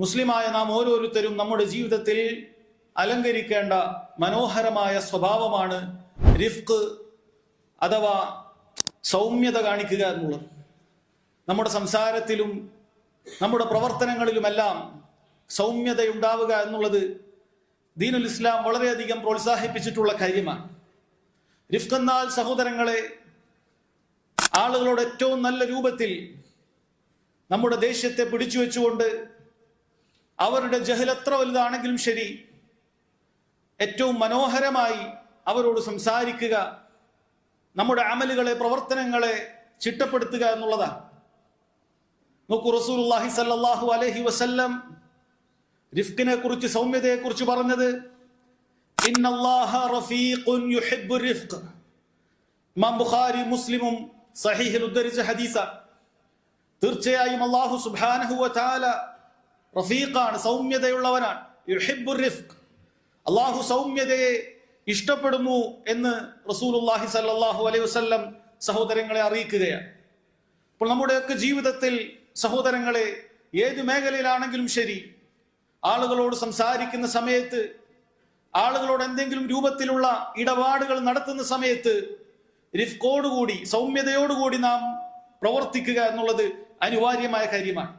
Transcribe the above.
മുസ്ലിമായ നാം ഓരോരുത്തരും നമ്മുടെ ജീവിതത്തിൽ അലങ്കരിക്കേണ്ട മനോഹരമായ സ്വഭാവമാണ് റിഫ്ഖ് അഥവാ സൗമ്യത കാണിക്കുക എന്നുള്ളത്. നമ്മുടെ സംസാരത്തിലും നമ്മുടെ പ്രവർത്തനങ്ങളിലുമെല്ലാം സൗമ്യതയുണ്ടാവുക എന്നുള്ളത് ദീനുൽ ഇസ്ലാം വളരെയധികം പ്രോത്സാഹിപ്പിച്ചിട്ടുള്ള കാര്യമാണ്. റിഫ്ഖ് എന്നാൽ സഹോദരങ്ങളെ, ആളുകളോട് ഏറ്റവും നല്ല രൂപത്തിൽ നമ്മുടെ ദേഷ്യത്തെ പിടിച്ചു വെച്ചുകൊണ്ട് അവരുടെ ജഹൽ എത്ര വലുതാണെങ്കിലും ശരി ഏറ്റവും മനോഹരമായി അവരോട് സംസാരിക്കുക, നമ്മുടെ അമലുകളെ പ്രവർത്തനങ്ങളെ ചിട്ടപ്പെടുത്തുക എന്നുള്ളതാണ്. നോക്കൂ, റസൂലുള്ളാഹി സ്വല്ലല്ലാഹു അലൈഹി വസല്ലം റിഫ്ഖിനെ കുറിച്ച്, സൗമ്യതയെ കുറിച്ച് പറഞ്ഞത് ഇന്നല്ലാഹ റഫീഖുൻ യുഹിബ്ബു റിഫ്ഖ്. ഇമാം ബുഖാരി മുസ്ലിമും സഹീഹിൽ ഉദ്ധരിച്ച ഹദീസാണ്. തീർച്ചയായും അല്ലാഹു സുബ്ഹാനഹു വ തആല റഫീഖാണ്, സൗമ്യതയുള്ളവനാണ്. യുഹിബ്ബു റിഫ്ഖ്, അല്ലാഹു സൗമ്യതയെ ഇഷ്ടപ്പെടുന്നു എന്ന് റസൂലുള്ളാഹി സ്വല്ലല്ലാഹു അലൈഹി വസല്ലം സഹോദരങ്ങളെ അറിയിക്കുകയാണ്. അപ്പോൾ നമ്മുടെയൊക്കെ ജീവിതത്തിൽ സഹോദരങ്ങളെ, ഏത് മേഖലയിലാണെങ്കിലും ശരി, ആളുകളോട് സംസാരിക്കുന്ന സമയത്ത്, ആളുകളോട് എന്തെങ്കിലും രൂപത്തിലുള്ള ഇടപാടുകൾ നടത്തുന്ന സമയത്ത് റിഫ്ഖോടുകൂടി, സൗമ്യതയോടുകൂടി നാം പ്രവർത്തിക്കുക എന്നുള്ളത് അനിവാര്യമായ കാര്യമാണ്.